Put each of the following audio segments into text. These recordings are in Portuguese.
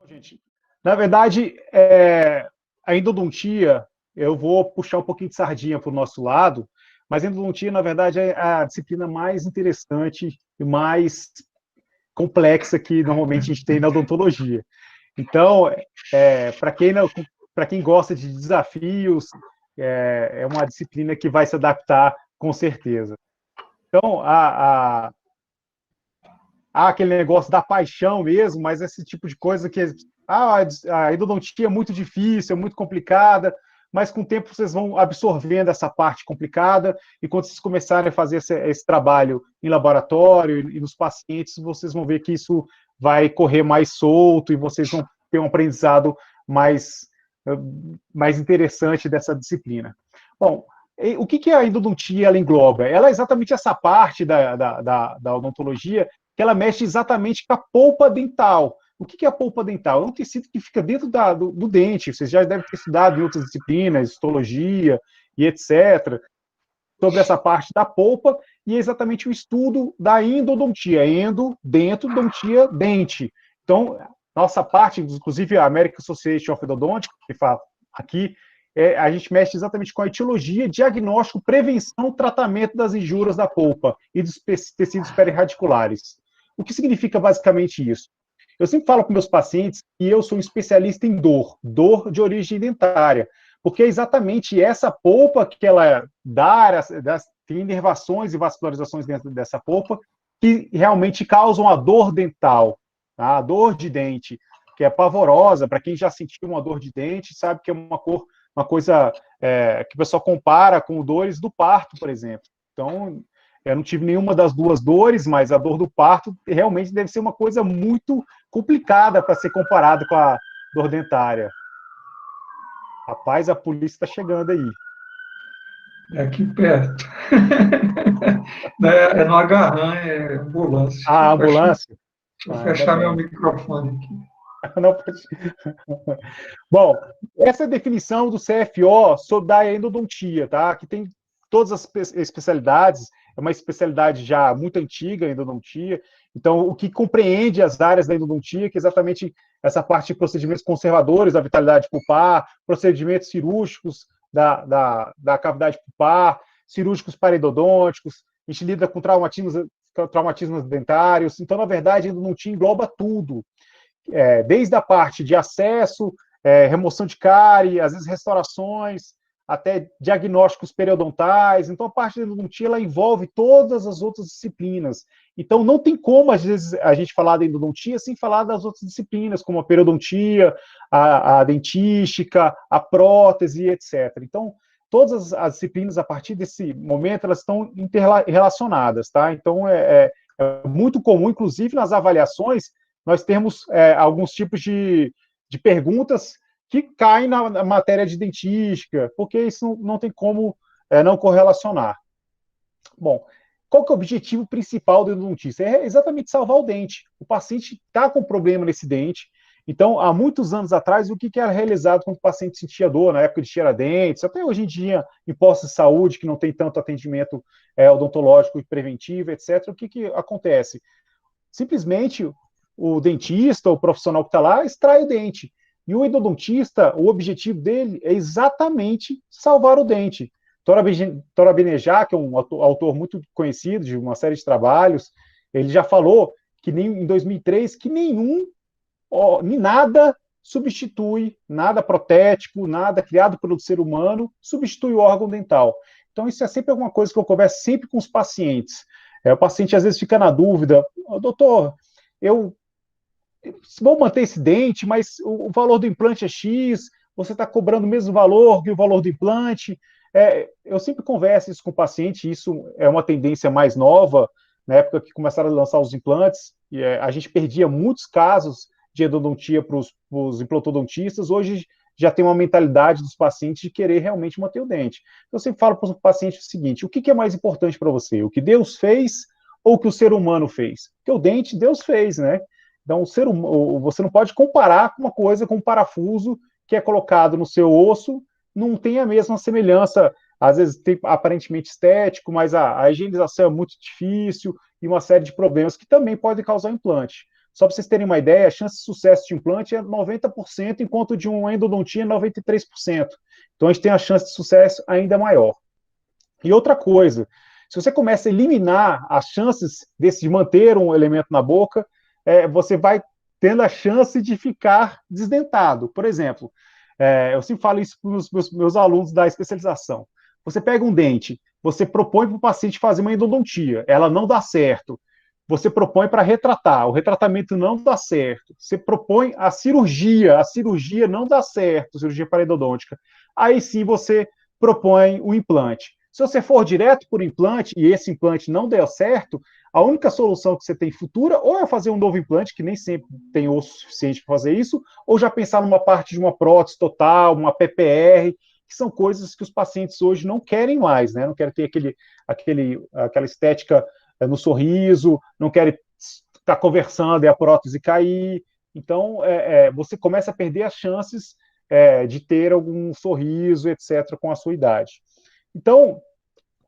Gente, na verdade, a endodontia, eu vou puxar um pouquinho de sardinha para o nosso lado, mas a endodontia, na verdade, é a disciplina mais interessante e mais complexa que normalmente a gente tem na odontologia. Então, para quem não, para quem gosta de desafios, é uma disciplina que vai se adaptar com certeza. Então, há aquele negócio da paixão mesmo, mas esse tipo de coisa que a endodontia é muito difícil, é muito complicada, mas com o tempo vocês vão absorvendo essa parte complicada e quando vocês começarem a fazer esse trabalho em laboratório e nos pacientes, vocês vão ver que isso vai correr mais solto e vocês vão ter um aprendizado mais, mais interessante dessa disciplina. Bom, o que a endodontia ela engloba? Ela é exatamente essa parte da odontologia que ela mexe exatamente com a polpa dental. O que é a polpa dental? É um tecido que fica dentro do dente. Vocês já devem ter estudado em outras disciplinas, histologia e etc., sobre essa parte da polpa, e é exatamente o estudo da endodontia. Endo, dentro, dontia, dente. Então, nossa parte, inclusive a American Association of Endodontics, que fala aqui, a gente mexe exatamente com a etiologia, diagnóstico, prevenção, tratamento das injúrias da polpa e dos tecidos perirradiculares. O que significa basicamente isso? Eu sempre falo para meus pacientes que eu sou um especialista em dor de origem dentária, porque é exatamente essa polpa que ela dá, tem inervações e vascularizações dentro dessa polpa que realmente causam a dor dental, tá? A dor de dente, que é pavorosa. Para quem já sentiu uma dor de dente, sabe que é uma coisa que o pessoal compara com dores do parto, por exemplo. Então, eu não tive nenhuma das duas dores, mas a dor do parto realmente deve ser uma coisa muito complicada para ser comparado com a dor dentária. Rapaz, a polícia está chegando aí. É aqui perto. É no agarrão, é ambulância. A ambulância? Deixa eu Ainda fechar meu bem. microfone aqui. Não pode... Bom, essa é a definição do CFO sobre a endodontia, tá? Que tem todas as especialidades, é uma especialidade já muito antiga, a endodontia. Então, o que compreende as áreas da endodontia, que é exatamente essa parte de procedimentos conservadores da vitalidade pulpar, procedimentos cirúrgicos da cavidade pulpar, cirúrgicos paraendodônticos, a gente lida com traumatismos dentários. Então, na verdade, a endodontia engloba tudo. Desde a parte de acesso, remoção de cárie, às vezes restaurações, até diagnósticos periodontais. Então, a parte da endodontia ela envolve todas as outras disciplinas. Então, não tem como, às vezes, a gente falar da endodontia sem falar das outras disciplinas, como a periodontia, a dentística, a prótese, etc. Então, todas as disciplinas, a partir desse momento, elas estão interrelacionadas, tá? Então, é muito comum, inclusive nas avaliações, nós temos alguns tipos de perguntas que caem na matéria de dentística, porque isso não tem como não correlacionar. Bom, qual que é o objetivo principal do endodontista? É exatamente salvar o dente. O paciente está com problema nesse dente. Então, há muitos anos atrás, o que era realizado quando o paciente sentia dor, na época de tiradentes, até hoje em dia, em postos de saúde, que não tem tanto atendimento odontológico e preventivo, etc., o que acontece? Simplesmente o dentista, o profissional que está lá, extrai o dente. E o endodontista, o objetivo dele é exatamente salvar o dente. Tora Benejá, que é um autor muito conhecido de uma série de trabalhos, ele já falou que em 2003 que nada substitui, nada protético, nada criado pelo ser humano, substitui o órgão dental. Então, isso é sempre alguma coisa que eu converso sempre com os pacientes. O paciente às vezes fica na dúvida, doutor, eu vou manter esse dente, mas o valor do implante é X, você está cobrando o mesmo valor que o valor do implante. Eu sempre converso isso com o paciente, isso é uma tendência mais nova, na época que começaram a lançar os implantes, a gente perdia muitos casos de endodontia para os implantodontistas, hoje já tem uma mentalidade dos pacientes de querer realmente manter o dente. Eu sempre falo para o paciente o seguinte, o que é mais importante para você? O que Deus fez ou o que o ser humano fez? Porque o dente Deus fez, né? Então, você não pode comparar com uma coisa, com um parafuso que é colocado no seu osso, não tem a mesma semelhança, às vezes tem aparentemente estético, mas a higienização é muito difícil e uma série de problemas que também podem causar implante. Só para vocês terem uma ideia, a chance de sucesso de implante é 90%, enquanto de uma endodontia é 93%. Então, a gente tem a chance de sucesso ainda maior. E outra coisa, se você começa a eliminar as chances de manter um elemento na boca, você vai tendo a chance de ficar desdentado. Por exemplo, eu sempre falo isso para os meus alunos da especialização. Você pega um dente, você propõe para o paciente fazer uma endodontia, ela não dá certo. Você propõe para retratar, o retratamento não dá certo. Você propõe a cirurgia não dá certo, cirurgia paradontológica. Aí sim você propõe o implante. Se você for direto por implante e esse implante não der certo, a única solução que você tem futura ou é fazer um novo implante, que nem sempre tem osso suficiente para fazer isso, ou já pensar numa parte de uma prótese total, uma PPR, que são coisas que os pacientes hoje não querem mais, né? Não querem ter aquela estética no sorriso, não querem estar conversando e a prótese cair. Então, você começa a perder as chances de ter algum sorriso, etc., com a sua idade. Então,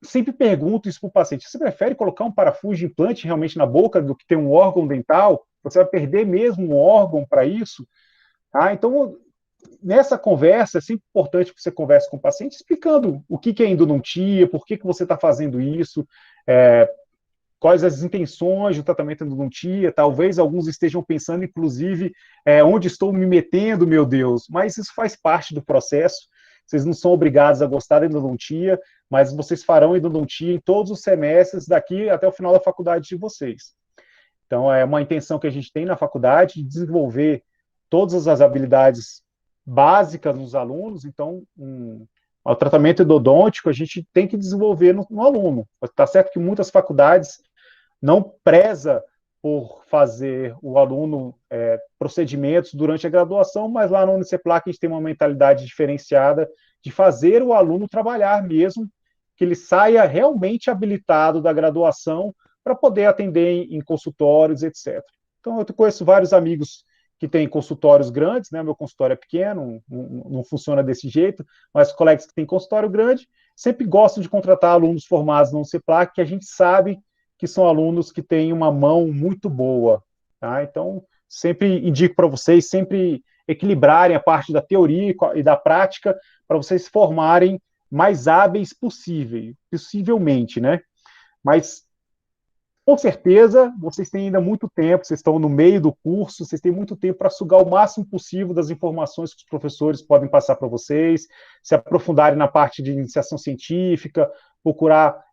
sempre pergunto isso para o paciente: você prefere colocar um parafuso de implante realmente na boca do que ter um órgão dental? Você vai perder mesmo um órgão para isso? Então, nessa conversa, é sempre importante que você converse com o paciente explicando o que é endodontia, por que você está fazendo isso, quais as intenções do tratamento de endodontia. Talvez alguns estejam pensando, inclusive, onde estou me metendo, meu Deus, mas isso faz parte do processo. Vocês não são obrigados a gostar da endodontia, mas vocês farão endodontia em todos os semestres daqui até o final da faculdade de vocês. Então, é uma intenção que a gente tem na faculdade de desenvolver todas as habilidades básicas nos alunos. Então, o tratamento endodôntico a gente tem que desenvolver no aluno. Está certo que muitas faculdades não preza por fazer o aluno procedimentos durante a graduação, mas lá no Uniceplac a gente tem uma mentalidade diferenciada de fazer o aluno trabalhar mesmo, que ele saia realmente habilitado da graduação para poder atender em consultórios, etc. Então, eu conheço vários amigos que têm consultórios grandes, né? Meu consultório é pequeno, não funciona desse jeito, mas colegas que têm consultório grande sempre gostam de contratar alunos formados no Uniceplac, que a gente sabe que são alunos que têm uma mão muito boa. Tá? Então, sempre indico para vocês, sempre equilibrarem a parte da teoria e da prática, para vocês se formarem mais hábeis possivelmente, né? Mas, com certeza, vocês têm ainda muito tempo, vocês estão no meio do curso, vocês têm muito tempo para sugar o máximo possível das informações que os professores podem passar para vocês, se aprofundarem na parte de iniciação científica, procurar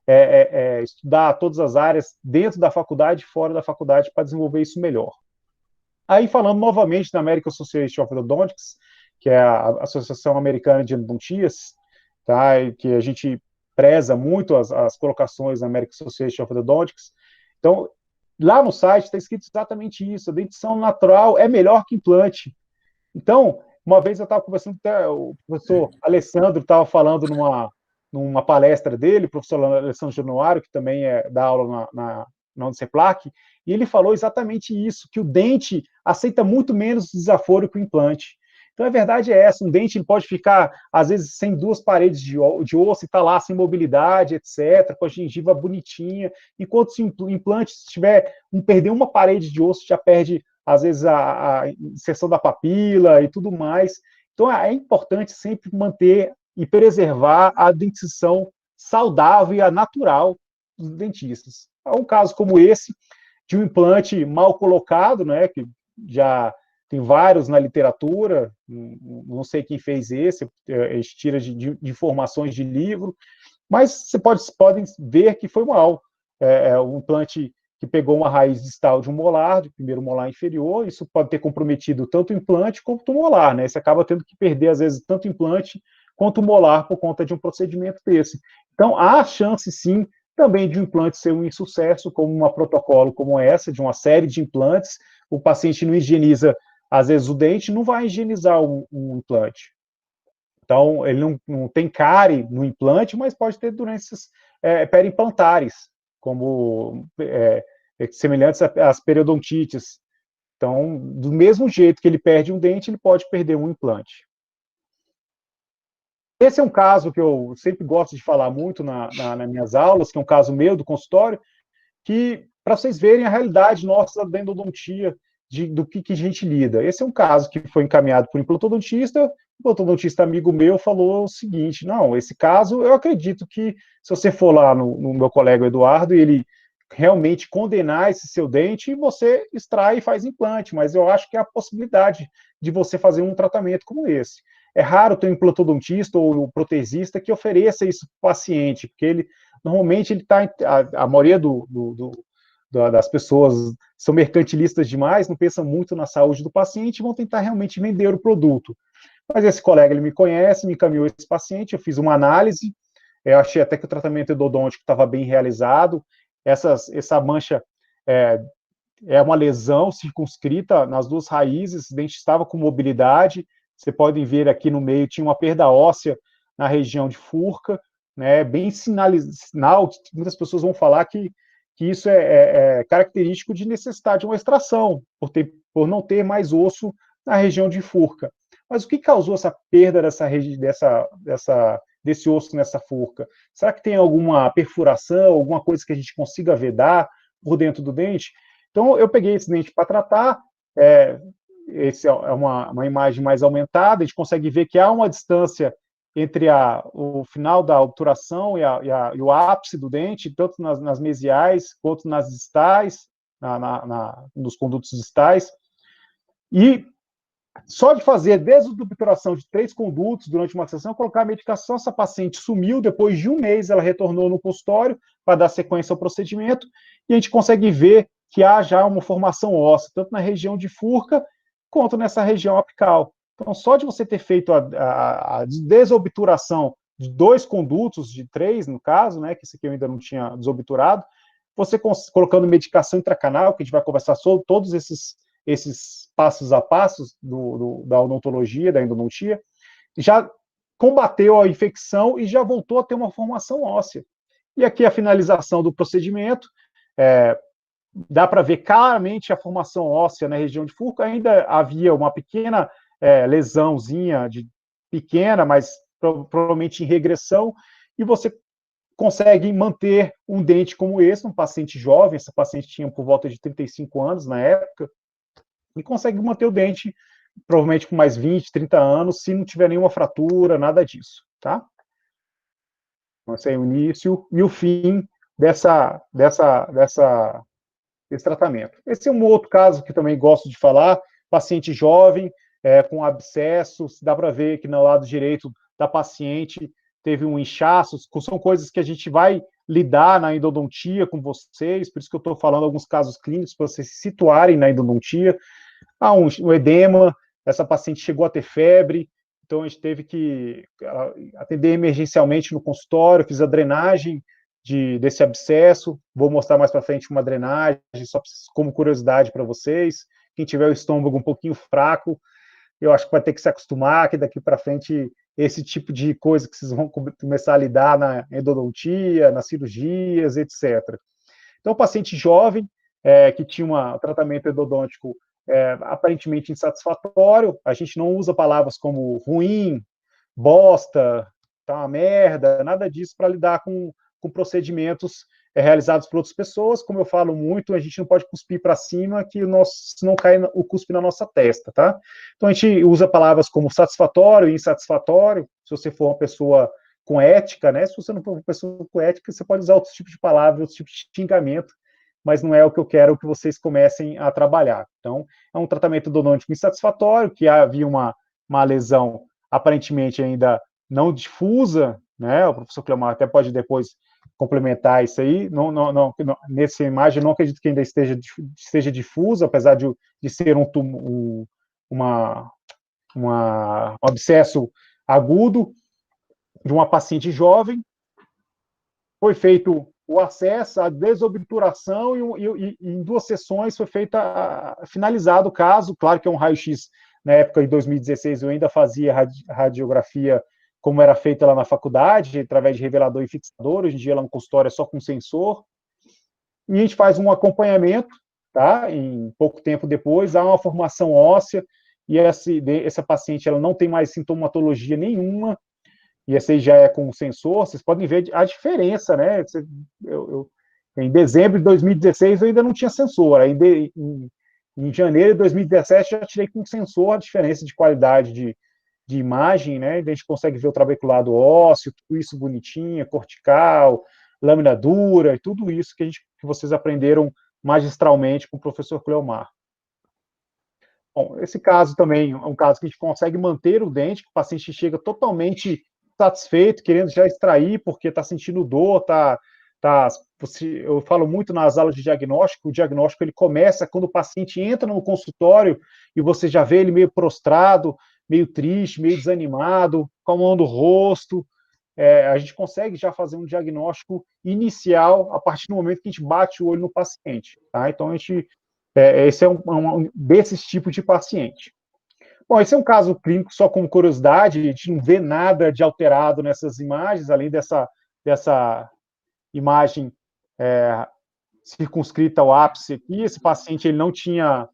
estudar todas as áreas dentro da faculdade e fora da faculdade para desenvolver isso melhor. Aí, falando novamente da American Association of Endodontics, que é a Associação Americana de Endodontias, tá? E que a gente preza muito as colocações da American Association of Endodontics. Então, lá no site está escrito exatamente isso: a dentição natural é melhor que implante. Então, uma vez eu estava conversando, o professor Alessandro estava falando numa palestra dele, o professor Alessandro Januário, que também dá aula na Uniceplac, e ele falou exatamente isso, que o dente aceita muito menos desaforo que o implante. Então, a verdade é essa: um dente ele pode ficar, às vezes, sem duas paredes de osso e está lá sem mobilidade, etc., com a gengiva bonitinha, enquanto se o implante perder uma parede de osso, já perde, às vezes, a inserção da papila e tudo mais. Então, é importante sempre manter e preservar a dentição saudável e a natural dos dentistas. Um caso como esse, de um implante mal colocado, né, que já tem vários na literatura, não sei quem fez esse, a gente tira de informações de livro, mas vocês podem ver que foi mal. Um implante que pegou uma raiz distal de um molar, do primeiro molar inferior, isso pode ter comprometido tanto o implante quanto o molar, né? Você acaba tendo que perder, às vezes, tanto o implante quanto o molar por conta de um procedimento desse. Então, há chance, sim, também de um implante ser um insucesso, como um protocolo como essa, de uma série de implantes. O paciente não higieniza, às vezes, o dente, não vai higienizar um implante. Então, ele não tem cárie no implante, mas pode ter doenças periimplantares, como semelhantes às periodontites. Então, do mesmo jeito que ele perde um dente, ele pode perder um implante. Esse é um caso que eu sempre gosto de falar muito nas minhas aulas, que é um caso meu do consultório, que, para vocês verem a realidade nossa da endodontia, do que a gente lida. Esse é um caso que foi encaminhado por um implantodontista. O implantodontista amigo meu falou o seguinte: não, esse caso, eu acredito que se você for lá no meu colega Eduardo e ele realmente condenar esse seu dente, você extrai e faz implante, mas eu acho que há a possibilidade de você fazer um tratamento como esse. É raro ter um implantodontista ou um protesista que ofereça isso para o paciente, porque ele normalmente ele está, a maioria das pessoas são mercantilistas demais, não pensam muito na saúde do paciente e vão tentar realmente vender o produto. Mas esse colega, ele me conhece, me encaminhou esse paciente, eu fiz uma análise, eu achei até que o tratamento endodôntico estava bem realizado, essa mancha é uma lesão circunscrita nas duas raízes, o dente estava com mobilidade, você podem ver aqui no meio, tinha uma perda óssea na região de furca, né, bem sinal, muitas pessoas vão falar que isso é característico de necessidade de uma extração, por não ter mais osso na região de furca. Mas o que causou essa perda desse osso nessa furca? Será que tem alguma perfuração, alguma coisa que a gente consiga vedar por dentro do dente? Então, eu peguei esse dente para tratar, essa é uma imagem mais aumentada, a gente consegue ver que há uma distância entre o final da obturação e o ápice do dente, tanto nas mesiais quanto nas distais, nos condutos distais. E só de fazer a desobturação de 3 condutos durante uma sessão, colocar a medicação, essa paciente sumiu, depois de um mês ela retornou no consultório para dar sequência ao procedimento, e a gente consegue ver que há já uma formação óssea, tanto na região de furca, quanto nessa região apical. Então, só de você ter feito a desobturação de 2 condutos, de 3 no caso, né, que esse aqui eu ainda não tinha desobturado, você colocando medicação intracanal, que a gente vai conversar sobre todos esses passos a passos da odontologia, da endodontia, já combateu a infecção e já voltou a ter uma formação óssea. E aqui a finalização do procedimento, dá para ver claramente a formação óssea na região de furca, ainda havia uma pequena lesãozinha, pequena, mas provavelmente em regressão, e você consegue manter um dente como esse, um paciente jovem, essa paciente tinha por volta de 35 anos na época, e consegue manter o dente, provavelmente com mais 20, 30 anos, se não tiver nenhuma fratura, nada disso, tá? Então, esse é o início e o fim desse tratamento. Esse é um outro caso que também gosto de falar, paciente jovem, com abscessos, dá para ver que no lado direito da paciente teve um inchaço, são coisas que a gente vai lidar na endodontia com vocês, por isso que eu estou falando alguns casos clínicos para vocês se situarem na endodontia. Um edema, essa paciente chegou a ter febre, então a gente teve que atender emergencialmente no consultório, fiz a drenagem desse abscesso, vou mostrar mais para frente uma drenagem, só como curiosidade para vocês. Quem tiver o estômago um pouquinho fraco, eu acho que vai ter que se acostumar, que daqui para frente esse tipo de coisa que vocês vão começar a lidar na endodontia, nas cirurgias, etc. Então, paciente jovem, que tinha um tratamento endodôntico aparentemente insatisfatório, a gente não usa palavras como ruim, bosta, tá uma merda, nada disso para lidar com procedimentos realizados por outras pessoas. Como eu falo muito, a gente não pode cuspir para cima, que senão cai o cuspe na nossa testa, tá? Então a gente usa palavras como satisfatório e insatisfatório, se você for uma pessoa com ética, né? Se você não for uma pessoa com ética, você pode usar outros tipos de palavras, outros tipos de xingamento, mas não é o que eu quero que vocês comecem a trabalhar. Então, é um tratamento endodôntico insatisfatório, que havia uma lesão aparentemente ainda não difusa, né? O professor Cleomar até pode depois complementar isso aí. Nessa imagem, eu não acredito que ainda esteja difuso, apesar de ser um abscesso agudo de uma paciente jovem. Foi feito o acesso, a desobturação e em 2 sessões foi finalizado o caso. Claro que é um raio-x. Na época de 2016 eu ainda fazia radiografia como era feita lá na faculdade, através de revelador e fixador. Hoje em dia, lá no consultório é só com sensor. E a gente faz um acompanhamento, tá? Em pouco tempo depois, há uma formação óssea, e essa paciente ela não tem mais sintomatologia nenhuma, e essa aí já é com sensor. Vocês podem ver a diferença, né? Em dezembro de 2016, eu ainda não tinha sensor. Em Em janeiro de 2017, já tirei com sensor a diferença de qualidade de imagem, né? A gente consegue ver o trabeculado ósseo, tudo isso bonitinho, cortical, lâmina dura, e tudo isso que vocês aprenderam magistralmente com o professor Cleomar. Bom, esse caso também é um caso que a gente consegue manter o dente, que o paciente chega totalmente satisfeito, querendo já extrair, porque está sentindo dor, eu falo muito nas aulas de diagnóstico, o diagnóstico ele começa quando o paciente entra no consultório e você já vê ele meio prostrado, meio triste, meio desanimado, com a mão no rosto. A gente consegue já fazer um diagnóstico inicial a partir do momento que a gente bate o olho no paciente. Tá? Então, esse é um desses tipos de paciente. Bom, esse é um caso clínico só como curiosidade, a gente não vê nada de alterado nessas imagens, além dessa imagem circunscrita ao ápice aqui. Esse paciente ele não tinha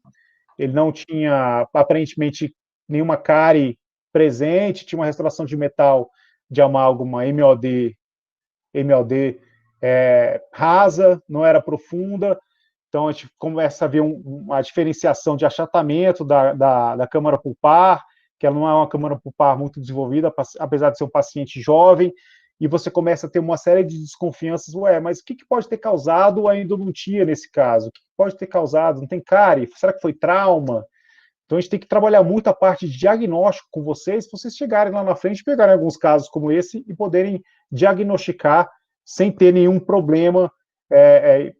aparentemente nenhuma cárie presente, tinha uma restauração de metal de amálgama MOD rasa, não era profunda. Então, a gente começa a ver uma diferenciação de achatamento da câmara pulpar, que ela não é uma câmara pulpar muito desenvolvida, apesar de ser um paciente jovem, e você começa a ter uma série de desconfianças. Mas o que pode ter causado a endodontia nesse caso? O que pode ter causado? Não tem cárie? Será que foi trauma? Então, a gente tem que trabalhar muito a parte de diagnóstico com vocês, se vocês chegarem lá na frente, pegarem alguns casos como esse e poderem diagnosticar sem ter nenhum problema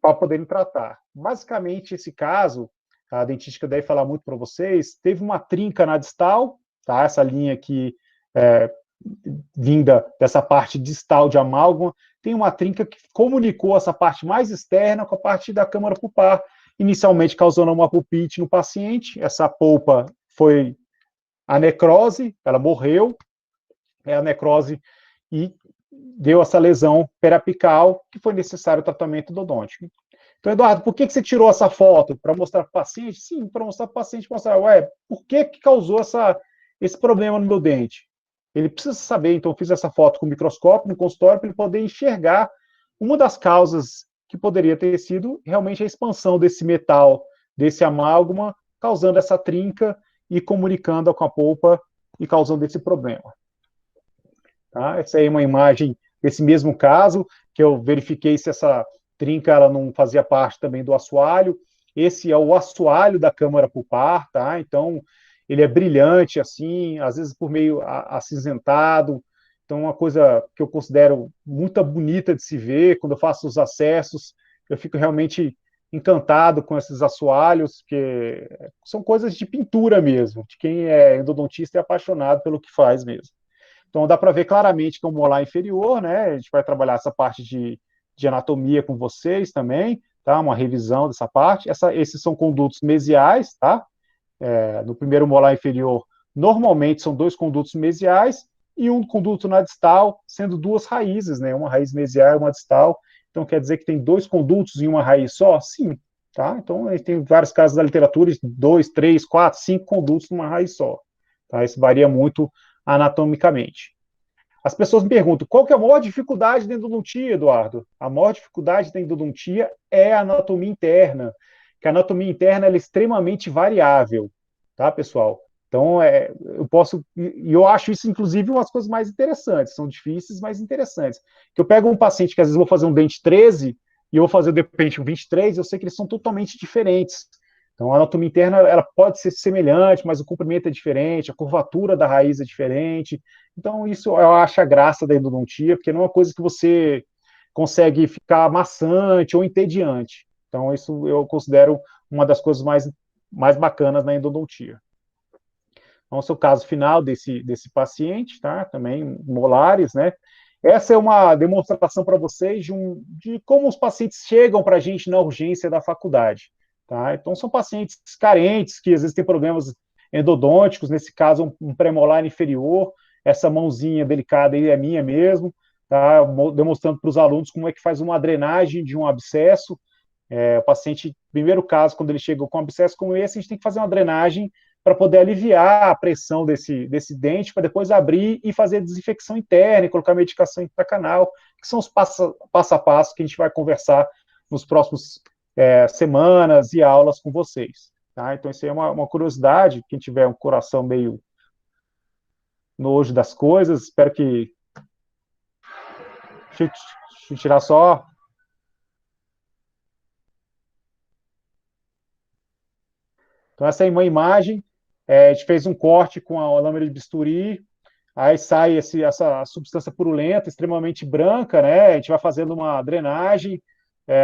para poderem tratar. Basicamente, esse caso, a dentística deve falar muito para vocês, teve uma trinca na distal, tá? Essa linha aqui, vinda dessa parte distal de amálgama, tem uma trinca que comunicou essa parte mais externa com a parte da câmara pulpar, inicialmente causando uma pulpite no paciente. Essa polpa foi a necrose, ela morreu, a necrose, e deu essa lesão periapical, que foi necessário o tratamento endodôntico. Então, Eduardo, por que você tirou essa foto? Para mostrar para o paciente? Sim, para mostrar para o paciente, por que causou esse problema no meu dente? Ele precisa saber, então eu fiz essa foto com o microscópio no consultório para ele poder enxergar uma das causas que poderia ter sido realmente a expansão desse metal, desse amálgama, causando essa trinca e comunicando com a polpa e causando esse problema. Tá? Essa aí é uma imagem desse mesmo caso, que eu verifiquei se essa trinca ela não fazia parte também do assoalho. Esse é o assoalho da câmara pulpar, tá? Então, ele é brilhante, assim, às vezes por meio acinzentado. Então, uma coisa que eu considero muito bonita de se ver, quando eu faço os acessos, eu fico realmente encantado com esses assoalhos, que são coisas de pintura mesmo, de quem é endodontista e apaixonado pelo que faz mesmo. Então, dá para ver claramente que é um molar inferior, né? A gente vai trabalhar essa parte de anatomia com vocês também, tá? Uma revisão dessa parte. Esses são condutos mesiais, tá? No primeiro molar inferior, normalmente são 2 condutos mesiais e um conduto na distal, sendo 2 raízes, né? Uma raiz mesial e uma distal. Então, quer dizer que tem 2 condutos em uma raiz só? Sim, tá? Então, a gente tem vários casos da literatura de 2, 3, 4, 5 condutos numa raiz só. Tá? Isso varia muito anatomicamente. As pessoas me perguntam, qual que é a maior dificuldade da endodontia, Eduardo? A maior dificuldade da endodontia é a anatomia interna, que a anatomia interna é extremamente variável, tá, pessoal? Então, eu acho isso, inclusive, umas coisas mais interessantes, são difíceis, mas interessantes. Que eu pego um paciente que às vezes eu vou fazer um dente 13 e eu vou fazer, de repente, um 23, eu sei que eles são totalmente diferentes. Então, a anatomia interna ela pode ser semelhante, mas o comprimento é diferente, a curvatura da raiz é diferente. Então, isso eu acho a graça da endodontia, porque não é uma coisa que você consegue ficar maçante ou entediante. Então, isso eu considero uma das coisas mais bacanas na endodontia. Então, esse é o caso final desse paciente, tá? Também molares, né? Essa é uma demonstração para vocês de como os pacientes chegam para a gente na urgência da faculdade. Tá? Então, são pacientes carentes, que às vezes têm problemas endodônticos, nesse caso, um premolar inferior. Essa mãozinha delicada aí é minha mesmo, tá? Demonstrando para os alunos como é que faz uma drenagem de um abscesso. O paciente, primeiro caso, quando ele chega com um abscesso como esse, a gente tem que fazer uma drenagem para poder aliviar a pressão desse dente, para depois abrir e fazer a desinfecção interna, e colocar medicação intracanal, que são os passo a passo que a gente vai conversar nos próximos semanas e aulas com vocês. tá? Então, isso aí é uma curiosidade, quem tiver um coração meio nojo das coisas, espero que... Deixa eu tirar só... Então, essa é uma imagem, a gente fez um corte com a lâmina de bisturi, aí sai essa substância purulenta, extremamente branca, né? A gente vai fazendo uma drenagem,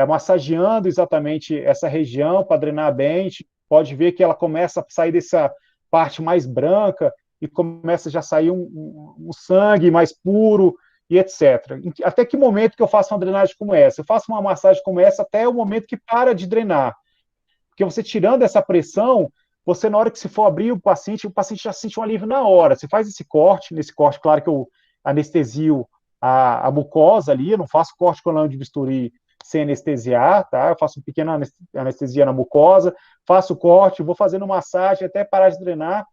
massageando exatamente essa região para drenar bem. A gente pode ver que ela começa a sair dessa parte mais branca e começa já a sair um sangue mais puro e etc. Até que momento que eu faço uma drenagem como essa? Eu faço uma massagem como essa até o momento que para de drenar. Porque você tirando essa pressão, você, na hora que se for abrir o paciente já sente um alívio na hora. Você faz esse corte, nesse corte, claro que eu anestesio a mucosa ali, eu não faço corte com lâmina de bisturi sem anestesiar, tá? Eu faço uma pequena anestesia na mucosa, faço o corte, vou fazendo massagem até parar de drenar.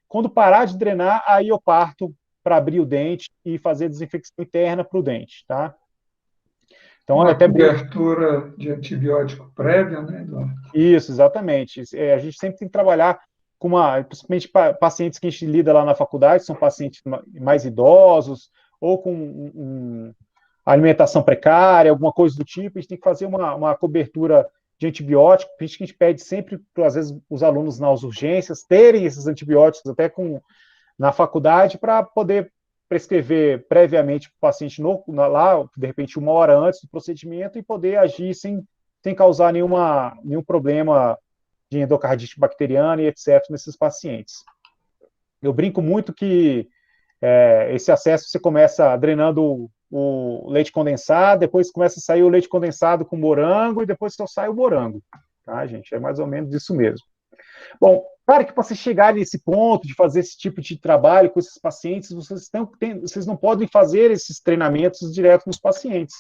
Quando parar de drenar, aí eu parto para abrir o dente e fazer desinfecção interna para o dente, tá? Então, Uma até cobertura de antibiótico prévia, né, Eduardo? Isso, exatamente. A gente sempre tem que trabalhar com principalmente pacientes que a gente lida lá na faculdade, são pacientes mais idosos, ou com alimentação precária, alguma coisa do tipo, a gente tem que fazer uma cobertura de antibiótico, por isso que a gente pede sempre, às vezes, os alunos nas urgências terem esses antibióticos até na faculdade para poder prescrever previamente para o paciente lá, de repente, 1 hora antes do procedimento e poder agir sem causar nenhum problema de endocardite bacteriana e etc. nesses pacientes. Eu brinco muito que esse acesso você começa drenando o leite condensado, depois começa a sair o leite condensado com morango e depois só sai o morango. Tá, gente? É mais ou menos isso mesmo. Bom, claro que para você chegar nesse ponto de fazer esse tipo de trabalho com esses pacientes, vocês não podem fazer esses treinamentos direto nos pacientes.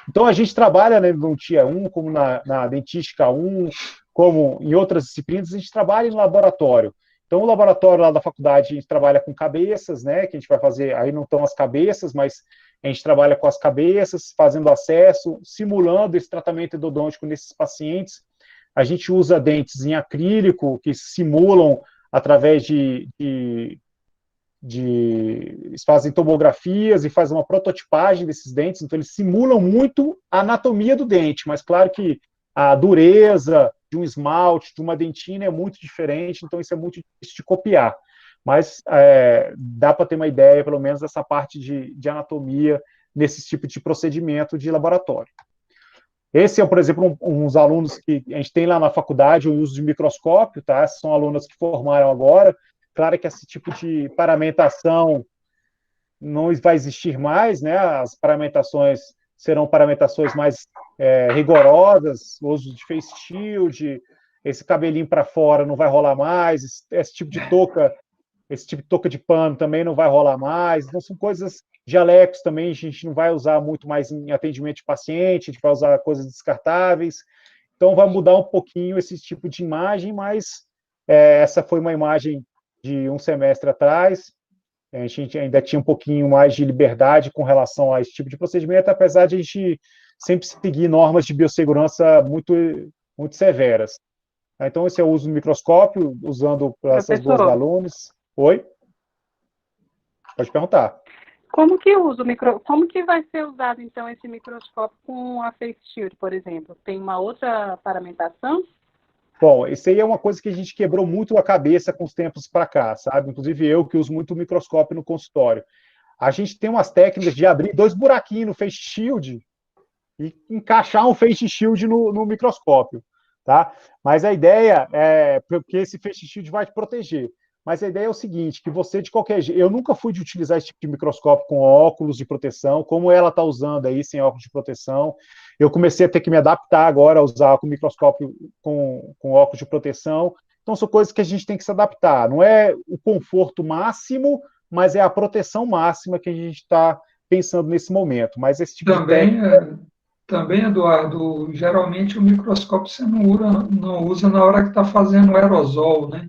Então, a gente trabalha, né, no TIA 1, como na dentística 1, como em outras disciplinas, a gente trabalha em laboratório. Então, o laboratório lá da faculdade, a gente trabalha com cabeças, né, que a gente vai fazer, aí não estão as cabeças, mas a gente trabalha com as cabeças, fazendo acesso, simulando esse tratamento endodôntico nesses pacientes. A gente usa dentes em acrílico, que simulam através eles fazem tomografias e fazem uma prototipagem desses dentes, então eles simulam muito a anatomia do dente, mas claro que a dureza de um esmalte, de uma dentina é muito diferente, então isso é muito difícil de copiar. Mas dá para ter uma ideia, pelo menos, dessa parte de anatomia nesse tipo de procedimento de laboratório. Esse é, por exemplo, uns alunos que a gente tem lá na faculdade, o uso de microscópio, tá? São alunos que formaram agora. Claro que esse tipo de paramentação não vai existir mais, né? As paramentações serão paramentações mais rigorosas, o uso de face shield, esse cabelinho para fora não vai rolar mais, esse tipo de touca de pano também não vai rolar mais. Então, são coisas... Jalecos também a gente não vai usar muito mais em atendimento de paciente, a gente vai usar coisas descartáveis. Então, vai mudar um pouquinho esse tipo de imagem, mas essa foi uma imagem de um semestre atrás. A gente ainda tinha um pouquinho mais de liberdade com relação a esse tipo de procedimento, apesar de a gente sempre seguir normas de biossegurança muito, muito severas. Então, esse é o uso do microscópio, usando para essas duas alunas. Oi? Pode perguntar. Como que vai ser usado, então, esse microscópio com a face shield, por exemplo? Tem uma outra paramentação? Bom, isso aí é uma coisa que a gente quebrou muito a cabeça com os tempos para cá, sabe? Inclusive eu, que uso muito o microscópio no consultório. A gente tem umas técnicas de abrir 2 buraquinhos no face shield e encaixar um face shield no microscópio, tá? Mas a ideia é porque esse face shield vai te proteger. Mas a ideia é o seguinte, que você, de qualquer jeito... Eu nunca fui de utilizar esse tipo de microscópio com óculos de proteção, como ela está usando aí, sem óculos de proteção. Eu comecei a ter que me adaptar agora a usar com microscópio com óculos de proteção. Então, são coisas que a gente tem que se adaptar. Não é o conforto máximo, mas é a proteção máxima que a gente está pensando nesse momento. Mas esse tipo de técnica... Também, Eduardo, geralmente o microscópio você não usa na hora que está fazendo aerosol, né?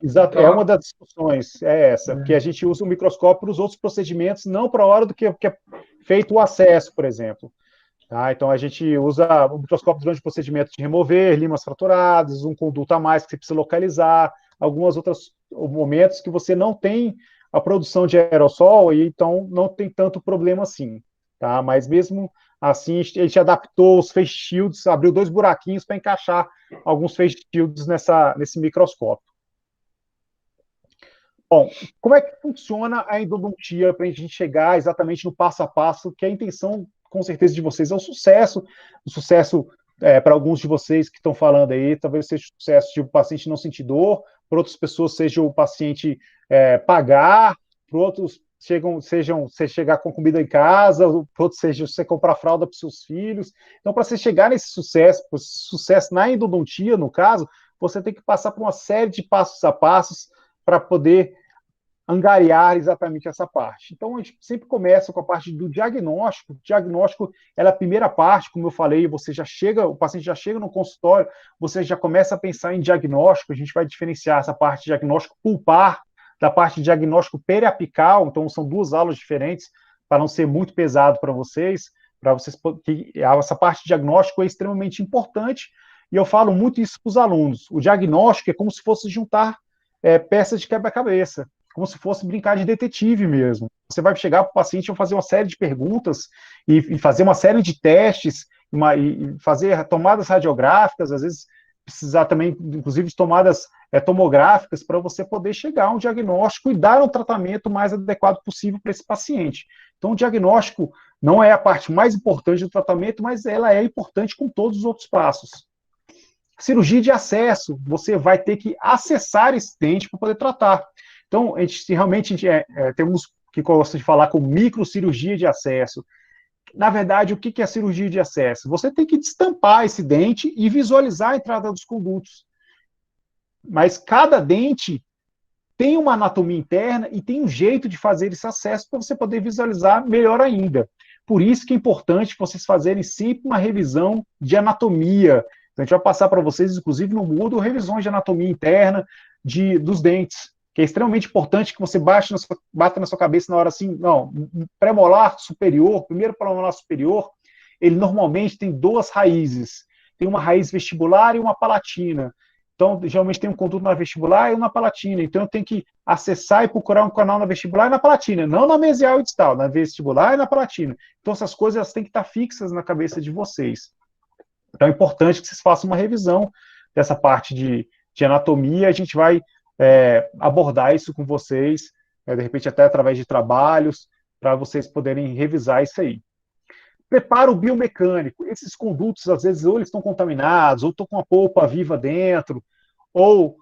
Exato, é uma das discussões, essa, porque a gente usa o microscópio para os outros procedimentos, não para a hora do que é feito o acesso, por exemplo. Tá? Então, a gente usa o microscópio durante o procedimento de remover limas fraturadas, um conduto a mais que você precisa localizar, alguns outros momentos que você não tem a produção de aerossol e então não tem tanto problema assim. Tá? Mas mesmo assim, a gente adaptou os face shields, abriu 2 buraquinhos para encaixar alguns face shields nesse microscópio. Bom, como é que funciona a endodontia para a gente chegar exatamente no passo a passo, que a intenção, com certeza, de vocês é o sucesso para alguns de vocês que estão falando aí, talvez seja o sucesso de o paciente não sentir dor, para outras pessoas seja o paciente pagar, para outros sejam você chegar com comida em casa, para outros seja você comprar fralda para os seus filhos. Então, para você chegar nesse sucesso na endodontia, no caso, você tem que passar por uma série de passos a passos para poder angariar exatamente essa parte. Então, a gente sempre começa com a parte do diagnóstico. O diagnóstico é a primeira parte, como eu falei, o paciente já chega no consultório, você já começa a pensar em diagnóstico, a gente vai diferenciar essa parte de diagnóstico pulpar da parte de diagnóstico periapical, então são 2 aulas diferentes, para não ser muito pesado para vocês, que essa parte de diagnóstico é extremamente importante, e eu falo muito isso para os alunos. O diagnóstico é como se fosse juntar peças de quebra-cabeça, como se fosse brincar de detetive mesmo. Você vai chegar para o paciente e fazer uma série de perguntas e fazer uma série de testes e fazer tomadas radiográficas, às vezes precisar também, inclusive, de tomadas tomográficas para você poder chegar a um diagnóstico e dar um tratamento mais adequado possível para esse paciente. Então, o diagnóstico não é a parte mais importante do tratamento, mas ela é importante com todos os outros passos. Cirurgia de acesso, você vai ter que acessar esse dente para poder tratar. Então, realmente temos que gostam de falar com microcirurgia de acesso. Na verdade, o que é a cirurgia de acesso? Você tem que destampar esse dente e visualizar a entrada dos condutos. Mas cada dente tem uma anatomia interna e tem um jeito de fazer esse acesso para você poder visualizar melhor ainda. Por isso que é importante vocês fazerem sempre uma revisão de anatomia. Então, a gente vai passar para vocês, inclusive no Moodle, revisões de anatomia interna dos dentes, que é extremamente importante que você bata na sua cabeça na hora assim, não, um pré-molar superior, primeiro pré-molar superior, ele normalmente tem 2 raízes, tem uma raiz vestibular e uma palatina. Então, geralmente tem um conduto na vestibular e um na palatina, então eu tenho que acessar e procurar um canal na vestibular e na palatina, não na mesial e distal, na vestibular e na palatina. Então, essas coisas elas têm que estar fixas na cabeça de vocês. Então, é importante que vocês façam uma revisão dessa parte de anatomia, a gente vai abordar isso com vocês, de repente até através de trabalhos, para vocês poderem revisar isso aí. Preparo biomecânico. Esses condutos, às vezes, ou eles estão contaminados, ou estão com a polpa viva dentro, ou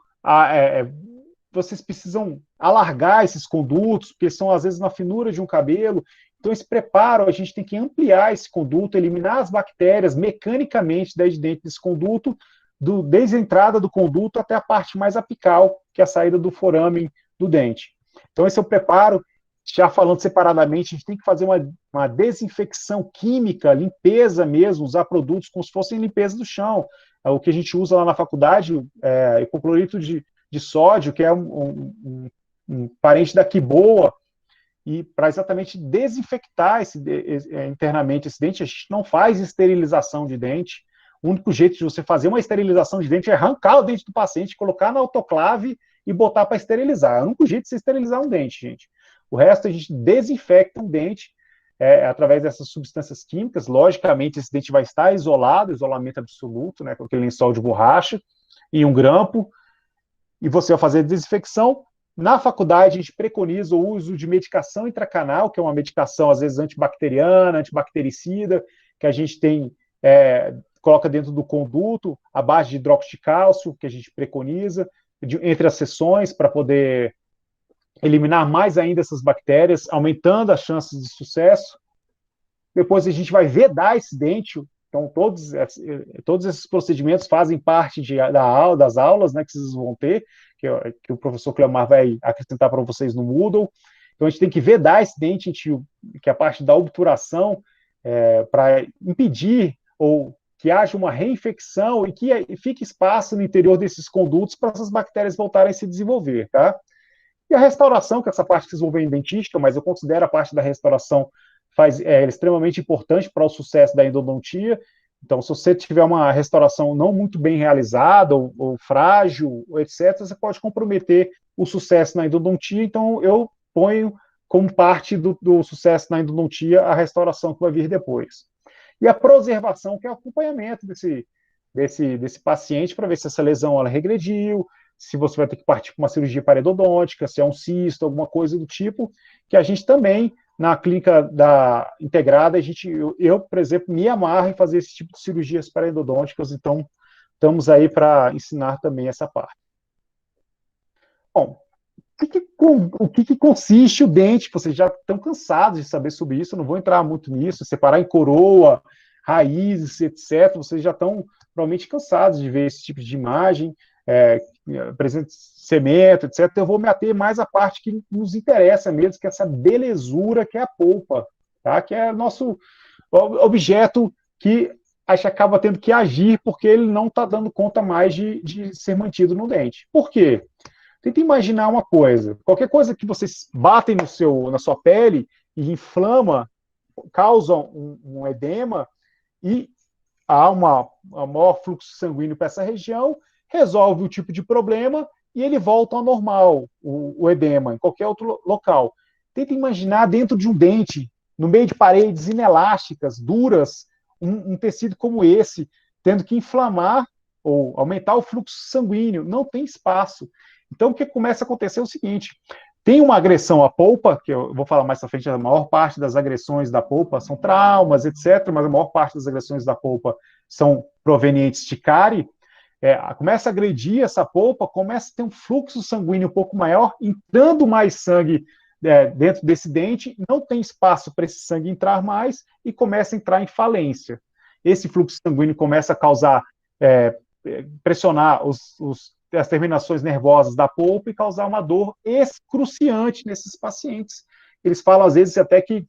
vocês precisam alargar esses condutos, porque são, às vezes, na finura de um cabelo. Então, esse preparo, a gente tem que ampliar esse conduto, eliminar as bactérias mecanicamente desde dentro desse conduto, desde a entrada do conduto até a parte mais apical, que é a saída do forame do dente. Então, esse é o preparo. Já falando separadamente, a gente tem que fazer uma desinfecção química, limpeza mesmo, usar produtos como se fossem limpeza do chão. O que a gente usa lá na faculdade, hipoclorito de sódio, que é um parente da quiboa, e para exatamente desinfectar internamente esse dente. A gente não faz esterilização de dente. O único jeito de você fazer uma esterilização de dente é arrancar o dente do paciente, colocar na autoclave e botar para esterilizar. É o único jeito de você esterilizar um dente, gente. O resto a gente desinfecta um dente através dessas substâncias químicas. Logicamente, esse dente vai estar isolado, isolamento absoluto, né, com aquele lençol de borracha e um grampo, e você vai fazer a desinfecção. Na faculdade, a gente preconiza o uso de medicação intracanal, que é uma medicação, às vezes, antibacteriana, antibactericida, que a gente coloca dentro do conduto, à base de hidróxido de cálcio, que a gente preconiza, entre as sessões, para poder eliminar mais ainda essas bactérias, aumentando as chances de sucesso. Depois a gente vai vedar esse dente. Então, todos esses procedimentos fazem parte das aulas, né, que vocês vão ter, que o professor Cleomar vai acrescentar para vocês no Moodle. Então, a gente tem que vedar esse dente, que é a parte da obturação, para impedir ou que haja uma reinfecção e que fique espaço no interior desses condutos para essas bactérias voltarem a se desenvolver, tá? E a restauração, que é essa parte que vocês vão ver em dentística, mas eu considero a parte da restauração é extremamente importante para o sucesso da endodontia. Então, se você tiver uma restauração não muito bem realizada, ou frágil, ou etc., você pode comprometer o sucesso na endodontia. Então, eu ponho como parte do sucesso na endodontia a restauração que vai vir depois. E a preservação, que é o acompanhamento desse paciente para ver se essa lesão ela regrediu, se você vai ter que partir para uma cirurgia parodontítica, se é um cisto, alguma coisa do tipo, que a gente também, na clínica integrada, eu, por exemplo, me amarro em fazer esse tipo de cirurgias parodontísticas, então estamos aí para ensinar também essa parte. Bom, o que consiste o dente? Vocês já estão cansados de saber sobre isso, eu não vou entrar muito nisso, separar em coroa, raízes, etc. Vocês já estão provavelmente cansados de ver esse tipo de imagem, presente cemento, etc. Então, eu vou me ater mais à parte que nos interessa mesmo, que é essa belezura que é a polpa, tá? Que é nosso objeto que a gente acaba tendo que agir porque ele não está dando conta mais de ser mantido no dente. Por quê? Tenta imaginar uma coisa. Qualquer coisa que vocês batem na sua pele e inflama, causa um edema e há um maior fluxo sanguíneo para essa região, resolve o tipo de problema e ele volta ao normal, o edema, em qualquer outro local. Tenta imaginar dentro de um dente, no meio de paredes inelásticas, duras, um tecido como esse, tendo que inflamar ou aumentar o fluxo sanguíneo. Não tem espaço. Então, o que começa a acontecer é o seguinte: tem uma agressão à polpa, que eu vou falar mais pra frente, a maior parte das agressões da polpa são traumas, etc., mas a maior parte das agressões da polpa são provenientes de cárie. Começa a agredir essa polpa, começa a ter um fluxo sanguíneo um pouco maior, entrando mais sangue dentro desse dente, não tem espaço para esse sangue entrar mais e começa a entrar em falência. Esse fluxo sanguíneo começa a causar, pressionar as terminações nervosas da polpa e causar uma dor excruciante nesses pacientes. Eles falam, às vezes, até que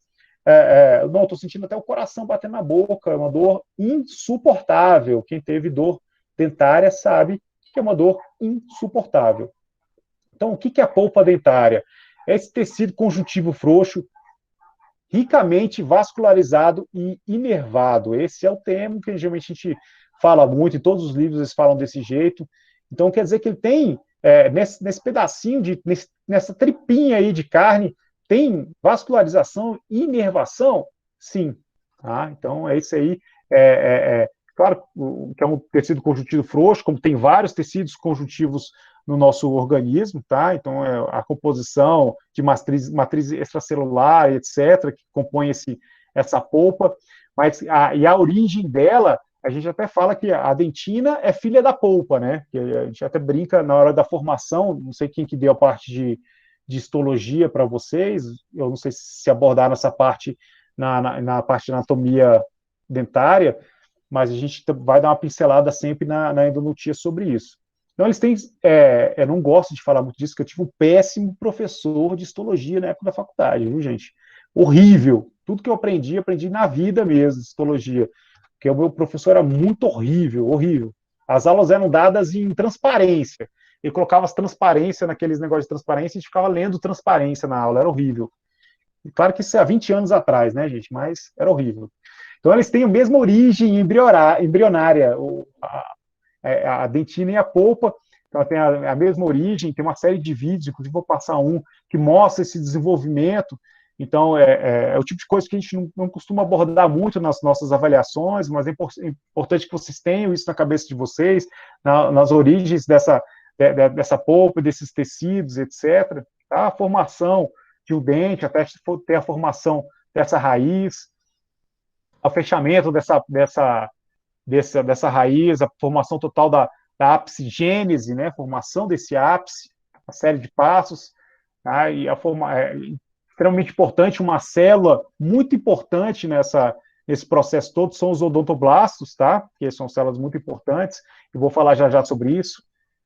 não, estou sentindo até o coração batendo na boca, é uma dor insuportável. Quem teve dor dentária sabe que é uma dor insuportável. Então, o que é a polpa dentária? É esse tecido conjuntivo frouxo, ricamente vascularizado e inervado. Esse é o termo que geralmente a gente fala muito, em todos os livros eles falam desse jeito. Então, quer dizer que ele tem, nesse pedacinho, nessa tripinha aí de carne, tem vascularização e inervação? Sim. Tá? Então, é isso aí. Claro que é um tecido conjuntivo frouxo, como tem vários tecidos conjuntivos no nosso organismo, tá? Então, a composição de matriz extracelular, etc., que compõe essa polpa, e a origem dela, a gente até fala que a dentina é filha da polpa, né? Que a gente até brinca na hora da formação, não sei quem que deu a parte de histologia para vocês, eu não sei se abordaram essa parte na parte de anatomia dentária, mas a gente vai dar uma pincelada sempre na endodontia sobre isso. Então, eles têm, eu não gosto de falar muito disso, porque eu tive um péssimo professor de histologia na época da faculdade, viu, gente? Horrível. Tudo que eu aprendi na vida mesmo, de histologia. Porque o meu professor era muito horrível, horrível. As aulas eram dadas em transparência. Ele colocava as transparências naqueles negócios de transparência e a gente ficava lendo transparência na aula, era horrível. E claro que isso é há 20 anos atrás, né, gente? Mas era horrível. Então, eles têm a mesma origem embrionária, a dentina e a polpa, então tem a mesma origem, tem uma série de vídeos, inclusive vou passar um, que mostra esse desenvolvimento. Então, é o tipo de coisa que a gente não costuma abordar muito nas nossas avaliações, mas é importante que vocês tenham isso na cabeça de vocês, nas origens dessa polpa, desses tecidos, etc. Tá? A formação de um dente, até ter a formação dessa raiz, o fechamento dessa raiz, a formação total da apsigênese, né? Formação desse ápice, uma série de passos, tá? E extremamente importante, uma célula muito importante nesse processo todo são os odontoblastos, tá? Que são células muito importantes, eu vou falar já sobre isso.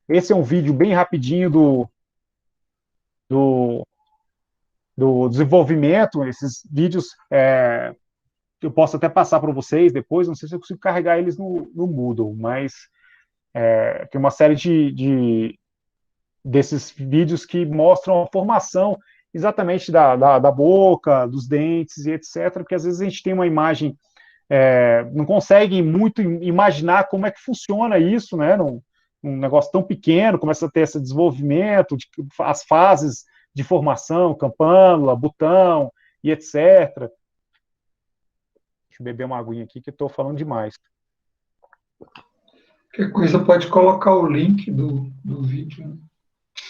Esse é um vídeo bem rapidinho do desenvolvimento, esses vídeos eu posso até passar para vocês depois, não sei se eu consigo carregar eles no Moodle, mas tem uma série desses vídeos que mostram a formação exatamente da boca, dos dentes e etc., porque às vezes a gente tem uma imagem, não consegue muito imaginar como é que funciona isso, né, num negócio tão pequeno, começa a ter esse desenvolvimento, as fases de formação, campânula, botão e etc. Deixa eu beber uma aguinha aqui que eu estou falando demais. Qualquer coisa pode colocar o link do vídeo.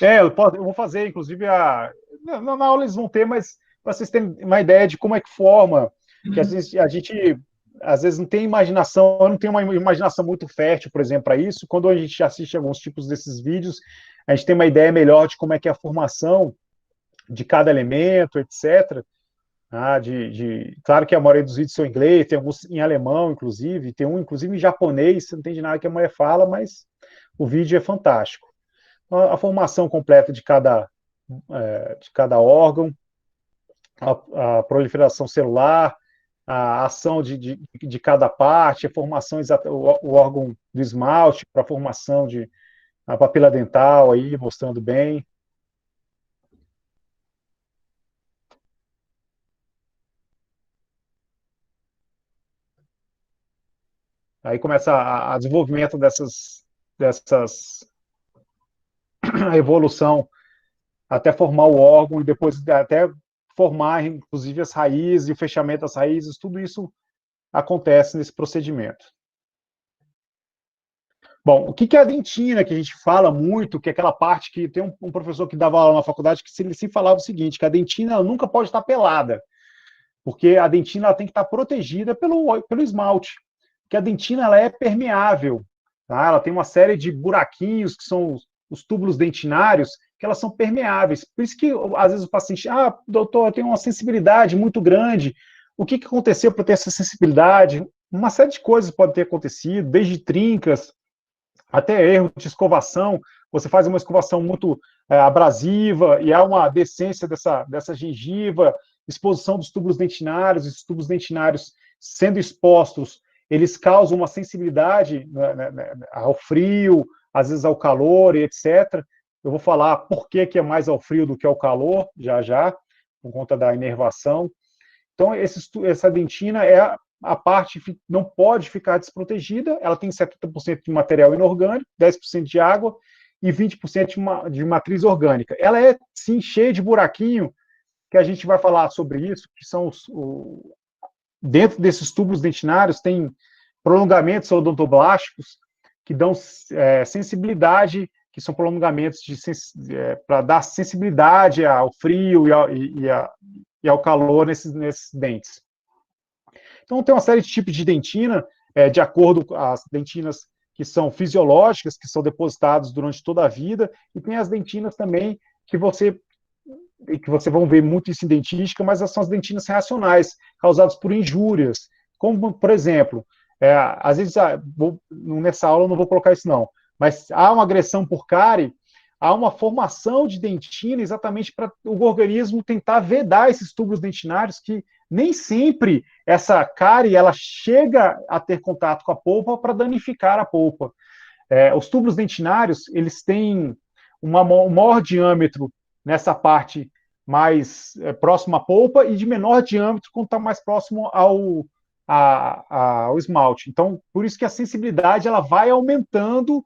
Né? Eu vou fazer, inclusive, na aula eles vão ter, mas para vocês terem uma ideia de como é que forma, que a gente às vezes não tem imaginação, eu não tenho uma imaginação muito fértil, por exemplo, para isso. Quando a gente assiste alguns tipos desses vídeos, a gente tem uma ideia melhor de como é que é a formação de cada elemento, etc. Claro que a maioria dos vídeos são em inglês, tem alguns em alemão, inclusive, tem um, inclusive, em japonês, você não entende nada que a mulher fala, mas o vídeo é fantástico. A formação completa de cada órgão, a proliferação celular, a ação de cada parte, a formação exata, o órgão do esmalte, para a formação de a papila dental, aí, mostrando bem. Aí começa a desenvolvimento dessas a evolução até formar o órgão e depois até formar, inclusive, as raízes e o fechamento das raízes, tudo isso acontece nesse procedimento. Bom, o que é a dentina, que a gente fala muito, que é aquela parte que tem um professor que dava aula na faculdade que ele sempre falava o seguinte, que a dentina ela nunca pode estar pelada, porque a dentina ela tem que estar protegida pelo esmalte, porque a dentina ela é permeável, tá? Ela tem uma série de buraquinhos, que são os túbulos dentinários, que elas são permeáveis. Por isso que, às vezes, o paciente, doutor, eu tenho uma sensibilidade muito grande. O que aconteceu para ter essa sensibilidade? Uma série de coisas pode ter acontecido, desde trincas, até erro de escovação. Você faz uma escovação muito abrasiva e há uma descência dessa gengiva, exposição dos túbulos dentinários, esses túbulos dentinários sendo expostos, eles causam uma sensibilidade, né, ao frio, às vezes ao calor e etc. Eu vou falar por que é mais ao frio do que ao calor, já, por conta da inervação. Então, essa dentina a parte que não pode ficar desprotegida, ela tem 70% de material inorgânico, 10% de água e 20% de matriz orgânica. Ela é, sim, cheia de buraquinho, que a gente vai falar sobre isso, que são dentro desses túbulos dentinários tem prolongamentos odontoblásticos que dão sensibilidade, que são prolongamentos para dar sensibilidade ao frio e ao calor nesses dentes. Então, tem uma série de tipos de dentina, de acordo com as dentinas que são fisiológicas, que são depositadas durante toda a vida, e tem as dentinas também que você vão ver muito isso em dentística, mas são as dentinas reacionais, causadas por injúrias, como, por exemplo, às vezes, nessa aula eu não vou colocar isso não, mas há uma agressão por cárie, há uma formação de dentina exatamente para o organismo tentar vedar esses túbulos dentinários que nem sempre essa cárie ela chega a ter contato com a polpa para danificar a polpa. Os túbulos dentinários, eles têm um maior diâmetro nessa parte mais próxima à polpa e de menor diâmetro quando está mais próximo ao esmalte. Então, por isso que a sensibilidade ela vai aumentando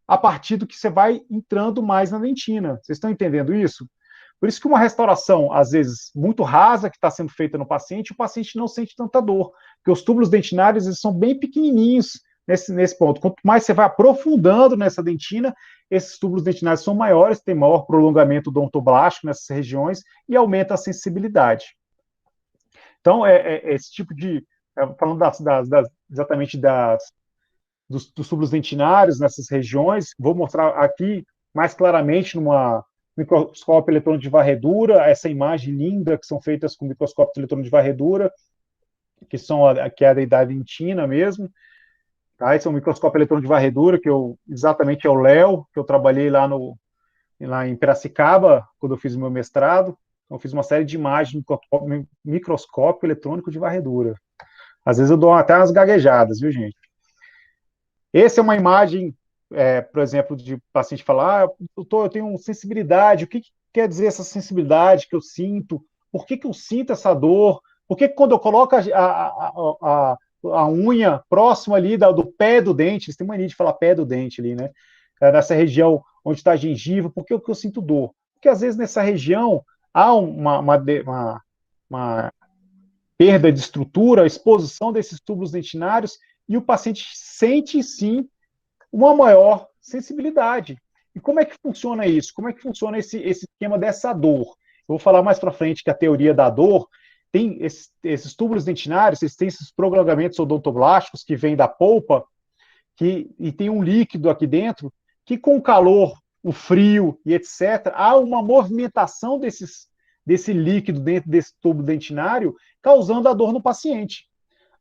a partir do que você vai entrando mais na dentina. Vocês estão entendendo isso? Por isso que uma restauração, às vezes, muito rasa, que está sendo feita no paciente, o paciente não sente tanta dor, porque os túbulos dentinários eles são bem pequenininhos nesse ponto. Quanto mais você vai aprofundando nessa dentina, esses túbulos dentinários são maiores, tem maior prolongamento odontoblástico nessas regiões e aumenta a sensibilidade. Então, esse tipo de... falando exatamente dos túbulos dentinários nessas regiões, vou mostrar aqui mais claramente numa microscópio eletrônico de varredura, essa imagem linda que são feitas com microscópio eletrônico de varredura, que é da idade dentina mesmo. Tá? Esse é um microscópio eletrônico de varredura, exatamente é o Léo, que eu trabalhei lá em Piracicaba, quando eu fiz o meu mestrado. Então, eu fiz uma série de imagens no microscópio eletrônico de varredura. Às vezes eu dou até umas gaguejadas, viu, gente? Essa é uma imagem por exemplo, de paciente falar, eu tenho sensibilidade, o que quer dizer essa sensibilidade que eu sinto? Por que eu sinto essa dor? Por que quando eu coloco a unha próxima ali do pé do dente, eles têm mania de falar pé do dente ali, né? Nessa região onde está a gengiva, por que eu sinto dor? Porque às vezes nessa região há uma perda de estrutura, exposição desses túbulos dentinários, e o paciente sente sim uma maior sensibilidade. E como é que funciona isso? Como é que funciona esse esquema dessa dor? Eu vou falar mais para frente que a teoria da dor tem esses túbulos dentinários, eles têm esses prolongamentos odontoblásticos que vêm da polpa, e tem um líquido aqui dentro, que com o calor, o frio e etc., há uma movimentação desse líquido dentro desse tubo dentinário, causando a dor no paciente.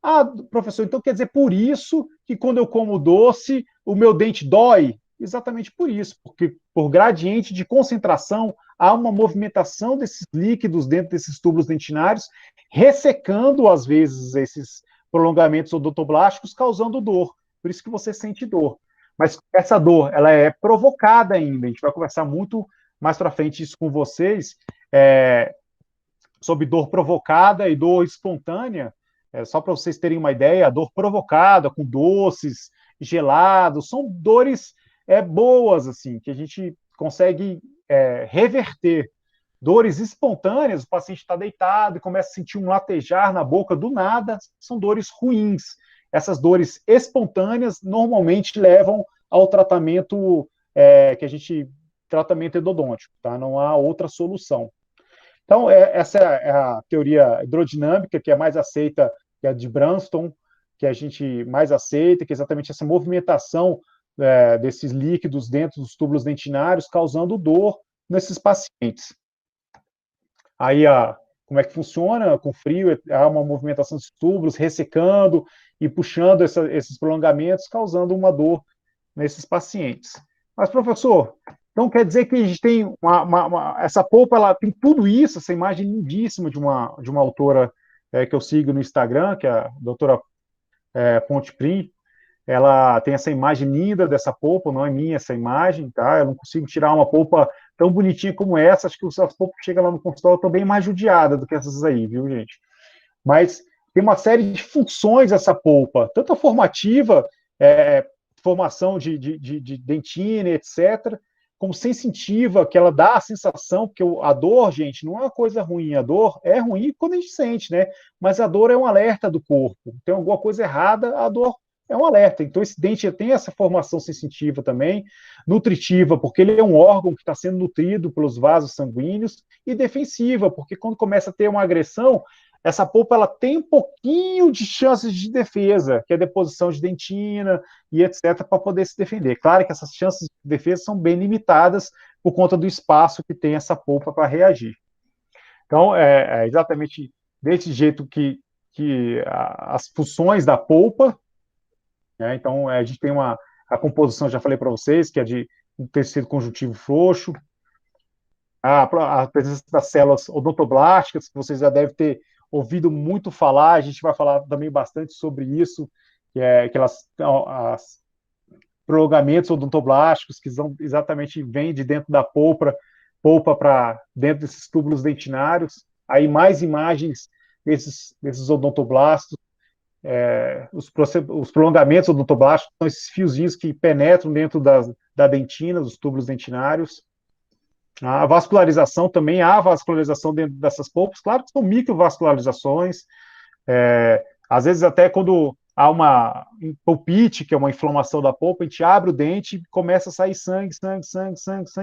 Ah, professor, então quer dizer por isso que quando eu como doce, o meu dente dói? Exatamente por isso, porque por gradiente de concentração, há uma movimentação desses líquidos dentro desses tubos dentinários, ressecando, às vezes, esses prolongamentos odontoblásticos, causando dor. Por isso que você sente dor. Mas essa dor, ela é provocada ainda. A gente vai conversar muito mais para frente isso com vocês, sobre dor provocada e dor espontânea. Só para vocês terem uma ideia, a dor provocada com doces, gelados, são dores boas, assim, que a gente consegue reverter. Dores espontâneas, o paciente está deitado e começa a sentir um latejar na boca do nada, são dores ruins. Essas dores espontâneas normalmente levam ao tratamento tratamento endodôntico, tá? Não há outra solução. Então, essa é a teoria hidrodinâmica, que é mais aceita, que é a de Branston, que a gente mais aceita, que é exatamente essa movimentação desses líquidos dentro dos túbulos dentinários, causando dor nesses pacientes. Aí, como é que funciona? Com frio, há uma movimentação dos túbulos, ressecando e puxando esses prolongamentos, causando uma dor nesses pacientes. Mas, professor, então quer dizer que a gente tem essa polpa, ela tem tudo isso, essa imagem lindíssima de uma autora que eu sigo no Instagram, que é a doutora Ponte Prim. Ela tem essa imagem linda dessa polpa, não é minha essa imagem, tá? Eu não consigo tirar uma polpa tão bonitinha como essa, acho que as polpas que chegam lá no consultório estão bem mais judiadas do que essas aí, viu, gente? Mas tem uma série de funções essa polpa, tanto a formativa, formação de dentina, etc., como sensitiva, que ela dá a sensação, porque a dor, gente, não é uma coisa ruim, a dor é ruim quando a gente sente, né? Mas a dor é um alerta do corpo, tem alguma coisa errada, a dor é um alerta. Então, esse dente tem essa formação sensitiva também, nutritiva, porque ele é um órgão que está sendo nutrido pelos vasos sanguíneos, e defensiva, porque quando começa a ter uma agressão, essa polpa ela tem um pouquinho de chances de defesa, que é a deposição de dentina e etc., para poder se defender. Claro que essas chances de defesa são bem limitadas por conta do espaço que tem essa polpa para reagir. Então, é exatamente desse jeito que as funções da polpa, né? Então, a gente tem a composição, já falei para vocês, que é de um tecido conjuntivo frouxo, a presença das células odontoblásticas, que vocês já devem ter ouvido muito falar, a gente vai falar também bastante sobre isso, que é aquelas prolongamentos odontoblásticos que exatamente vêm de dentro da polpa para dentro desses túbulos dentinários. Aí mais imagens desses odontoblastos. Os prolongamentos odontoblásticos são esses fiozinhos que penetram dentro da dentina, dos túbulos dentinários. A vascularização também, há vascularização dentro dessas polpas, claro que são microvascularizações, às vezes até quando há uma pulpite, que é uma inflamação da polpa, a gente abre o dente e começa a sair sangue,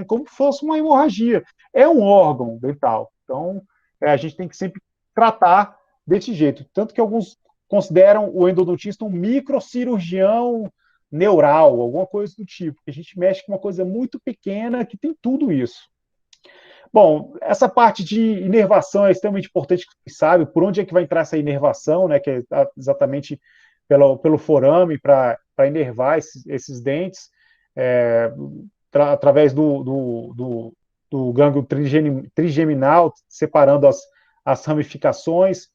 como se fosse uma hemorragia. É um órgão dental, então a gente tem que sempre tratar desse jeito, tanto que alguns consideram o endodontista um microcirurgião neural, alguma coisa do tipo, que a gente mexe com uma coisa muito pequena que tem tudo isso. Bom, essa parte de inervação é extremamente importante, que você sabe por onde é que vai entrar essa inervação, né, que é exatamente pelo forame, para inervar esses dentes, através do gânglio trigeminal, separando as ramificações.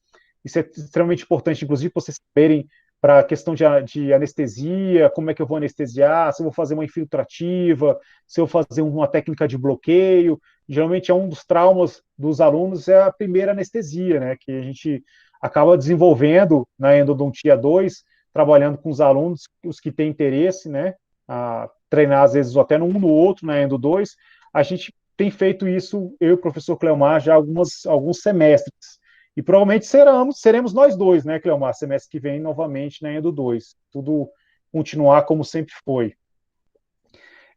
Isso é extremamente importante, inclusive, para vocês saberem para a questão de anestesia, como é que eu vou anestesiar, se eu vou fazer uma infiltrativa, se eu vou fazer uma técnica de bloqueio. Geralmente é um dos traumas dos alunos é a primeira anestesia, né, que a gente acaba desenvolvendo na endodontia 2, trabalhando com os alunos, os que têm interesse, né, a treinar às vezes até no um no outro, na endo 2, a gente tem feito isso, eu e o professor Cleomar, já alguns semestres. E provavelmente seremos nós dois, né, Cleomar, semestre que vem novamente na Endo 2. Tudo continuar como sempre foi.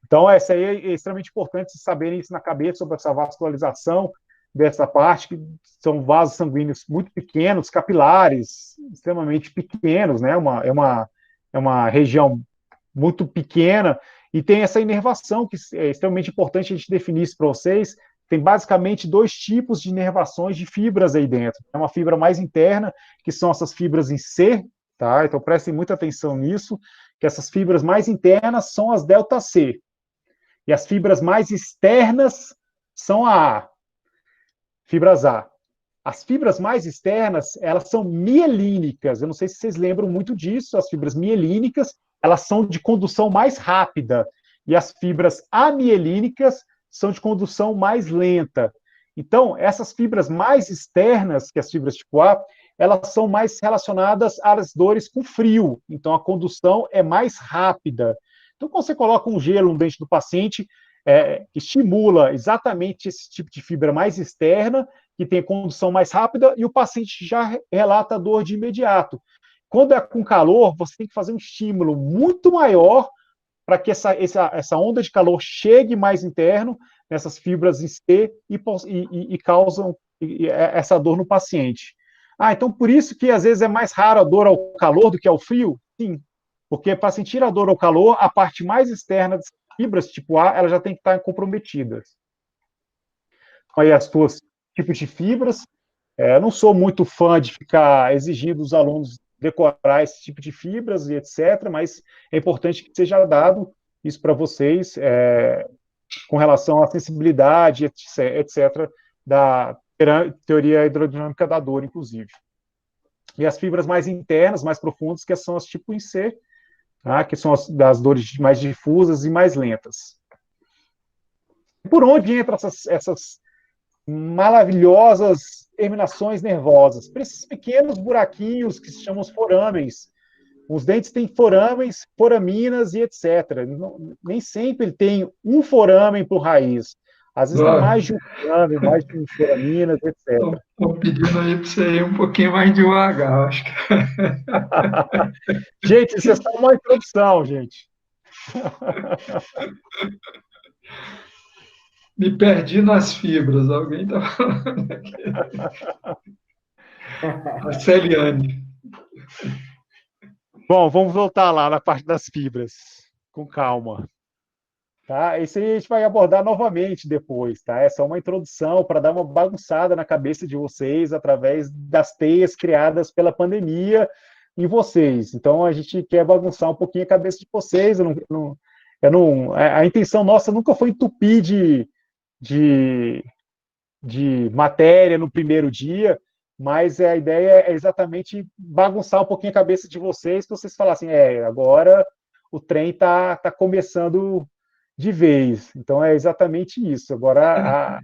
Então, essa aí é extremamente importante saberem isso na cabeça sobre essa vascularização dessa parte, que são vasos sanguíneos muito pequenos, capilares, extremamente pequenos, né? É uma região muito pequena, e tem essa inervação, que é extremamente importante a gente definir isso para vocês. Tem basicamente dois tipos de inervações de fibras aí dentro. É uma fibra mais interna, que são essas fibras em C, tá? Então prestem muita atenção nisso, que essas fibras mais internas são as delta C. E as fibras mais externas são a fibras A. As fibras mais externas, elas são mielínicas. Eu não sei se vocês lembram muito disso. As fibras mielínicas, elas são de condução mais rápida. E as fibras amielínicas são de condução mais lenta. Então, essas fibras mais externas, que as fibras tipo A, elas são mais relacionadas às dores com frio. Então, a condução é mais rápida. Então, quando você coloca um gelo no dente do paciente, estimula exatamente esse tipo de fibra mais externa, que tem condução mais rápida, e o paciente já relata dor de imediato. Quando é com calor, você tem que fazer um estímulo muito maior para que essa onda de calor chegue mais interno nessas fibras em C e causam essa dor no paciente. Então por isso que às vezes é mais raro a dor ao calor do que ao frio? Sim, porque para sentir a dor ao calor, a parte mais externa das fibras tipo A, ela já tem que estar comprometida. Aí as duas tipos de fibras. Eu não sou muito fã de ficar exigindo dos alunos decorar esse tipo de fibras e etc., mas é importante que seja dado isso para vocês com relação à sensibilidade, etc., da teoria hidrodinâmica da dor, inclusive. E as fibras mais internas, mais profundas, que são as tipo em C, tá? Que são das dores mais difusas e mais lentas. Por onde entram essas maravilhosas terminações nervosas? Por esses pequenos buraquinhos que se chamam os forames. Os dentes têm forames, foraminas e etc. Nem sempre ele tem um forame por raiz. Às vezes tem mais de um forame, mais de um foraminas, etc. Estou pedindo aí para você ir um pouquinho mais devagar, acho que. Gente, isso é só uma introdução, gente. Me perdi nas fibras. Alguém está falando aqui. A Celiane. Bom, vamos voltar lá na parte das fibras, com calma. Tá? Isso aí a gente vai abordar novamente depois, tá? É só uma introdução para dar uma bagunçada na cabeça de vocês através das teias criadas pela pandemia em vocês. Então, a gente quer bagunçar um pouquinho a cabeça de vocês. A intenção nossa nunca foi entupir de matéria no primeiro dia, mas a ideia é exatamente bagunçar um pouquinho a cabeça de vocês, para vocês falarem assim, agora o trem tá começando de vez. Então é exatamente isso. Agora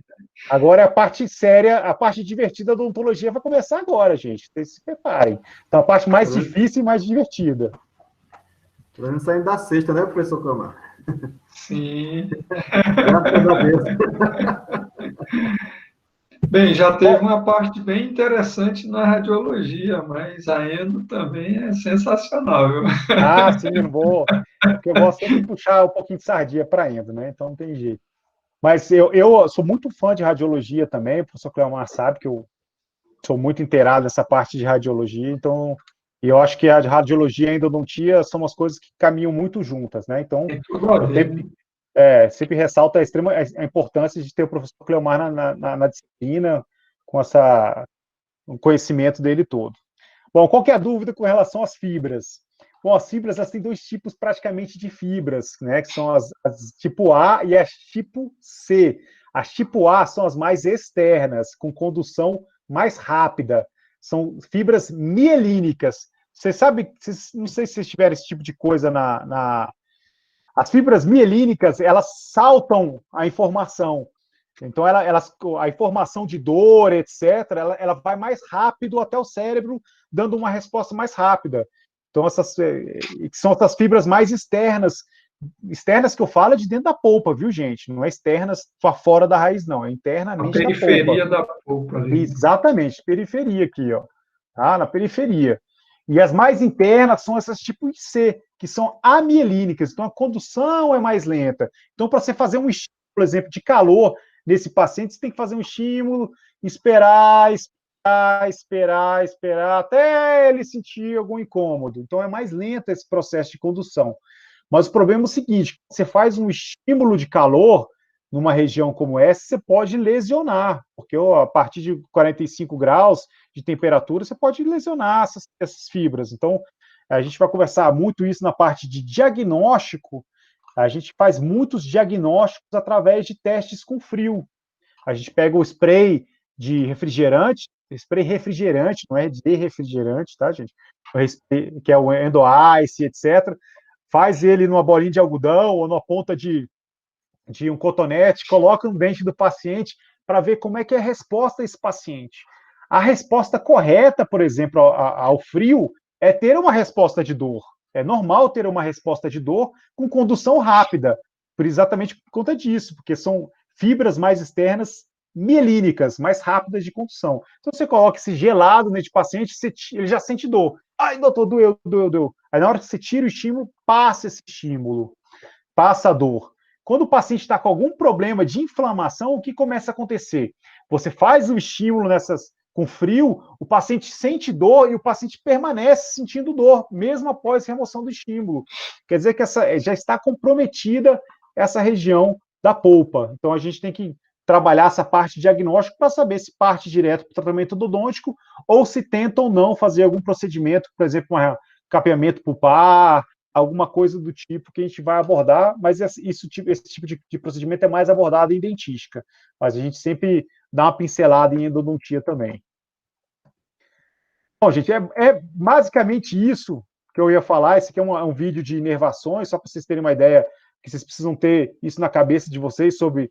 é a parte séria, a parte divertida da odontologia vai começar agora, gente. Vocês se preparem. Então a parte mais difícil e mais divertida. Estamos saindo da sexta, né, professor Cleomar? Sim. Graças a Deus. Bem, já teve uma parte bem interessante na radiologia, mas a endo também é sensacional, viu? Sim, não vou. Porque eu gosto sempre de puxar um pouquinho de sardinha para endo, né? Então não tem jeito. Mas eu sou muito fã de radiologia também, o professor Cleomar sabe que eu sou muito inteirado nessa parte de radiologia, então eu acho que a radiologia e a endodontia são umas coisas que caminham muito juntas, né? Então, eu sempre ressalto a importância de ter o professor Cleomar na disciplina, com o conhecimento dele todo. Bom, qual que é a dúvida com relação às fibras? Bom, as fibras elas têm dois tipos praticamente de fibras, né? Que são as tipo A e as tipo C. As tipo A são as mais externas, com condução mais rápida. São fibras mielínicas, Você sabe, não sei se vocês tiveram esse tipo de coisa as fibras mielínicas, elas saltam a informação. Então, a informação de dor, etc., ela vai mais rápido até o cérebro, dando uma resposta mais rápida. Então, são essas fibras mais externas que eu falo é de dentro da polpa, viu, gente? Não é externas para fora da raiz, não. É internamente a periferia da polpa ali. Exatamente, periferia aqui, ó. Tá? Na periferia. E as mais internas são essas tipo C, que são amielínicas. Então, a condução é mais lenta. Então, para você fazer um estímulo, por exemplo, de calor nesse paciente, você tem que fazer um estímulo, esperar, até ele sentir algum incômodo. Então, é mais lento esse processo de condução. Mas o problema é o seguinte: você faz um estímulo de calor numa região como essa, você pode lesionar, porque a partir de 45 graus de temperatura, você pode lesionar essas fibras. Então, a gente vai conversar muito isso na parte de diagnóstico. A gente faz muitos diagnósticos através de testes com frio. A gente pega o spray de refrigerante, não é de refrigerante, tá, gente? Que é o Endo Ice, etc. Faz ele numa bolinha de algodão ou numa ponta de um cotonete, coloca no dente do paciente para ver como é que é a resposta desse paciente. A resposta correta, por exemplo, ao frio, é ter uma resposta de dor. É normal ter uma resposta de dor com condução rápida, exatamente por conta disso, porque são fibras mais externas mielínicas, mais rápidas de condução. Então, você coloca esse gelado nesse paciente, ele já sente dor. Ai, doutor, doeu. Aí, na hora que você tira o estímulo, passa esse estímulo, passa a dor. Quando o paciente está com algum problema de inflamação, o que começa a acontecer? Você faz o estímulo com frio, o paciente sente dor e o paciente permanece sentindo dor, mesmo após remoção do estímulo. Quer dizer que já está comprometida essa região da polpa. Então, a gente tem que trabalhar essa parte diagnóstica para saber se parte direto para o tratamento endodôntico ou se tenta ou não fazer algum procedimento, por exemplo, um capeamento pulpar, alguma coisa do tipo que a gente vai abordar, mas esse tipo de procedimento é mais abordado em dentística, mas a gente sempre dá uma pincelada em endodontia também. Bom, gente, é basicamente isso que eu ia falar. Esse aqui é um vídeo de inervações, só para vocês terem uma ideia, que vocês precisam ter isso na cabeça de vocês sobre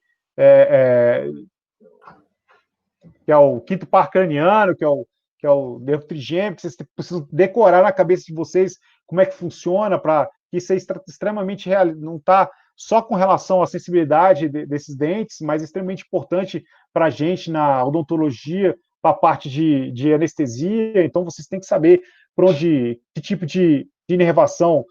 que é o quinto par craniano, que é o nervo trigêmeo, que vocês precisam decorar na cabeça de vocês como é que funciona, para que isso é extremamente real, não está só com relação à sensibilidade desses dentes, mas extremamente importante para a gente na odontologia, para a parte de anestesia. Então, vocês têm que saber que tipo de inervação,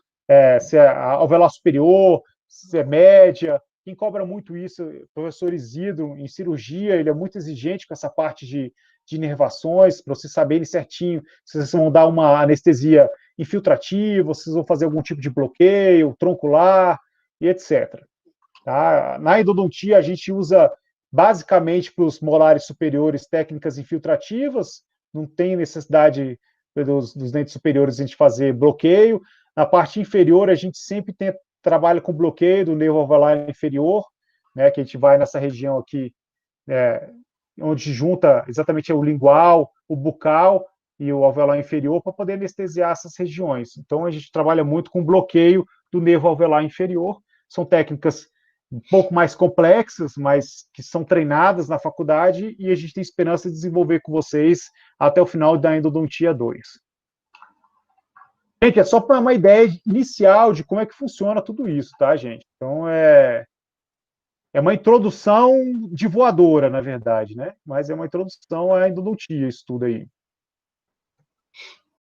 se é alveolar superior, se é média. Quem cobra muito isso, o professor Isidro, em cirurgia, ele é muito exigente com essa parte de inervações, para vocês saberem certinho se vocês vão dar uma anestesia infiltrativa, se vocês vão fazer algum tipo de bloqueio, troncular, e etc. Tá? Na endodontia, a gente usa basicamente para os molares superiores técnicas infiltrativas, não tem necessidade dos dentes superiores a gente fazer bloqueio. Na parte inferior, a gente sempre trabalha com bloqueio do nervo alveolar inferior, né, que a gente vai nessa região aqui, onde junta exatamente o lingual, o bucal e o alveolar inferior, para poder anestesiar essas regiões. Então, a gente trabalha muito com bloqueio do nervo alveolar inferior. São técnicas um pouco mais complexas, mas que são treinadas na faculdade, e a gente tem esperança de desenvolver com vocês até o final da Endodontia 2. Gente, é só para uma ideia inicial de como é que funciona tudo isso, tá, gente? Então, é uma introdução de voadora, na verdade, né? Mas é uma introdução à endodontia, isso tudo aí.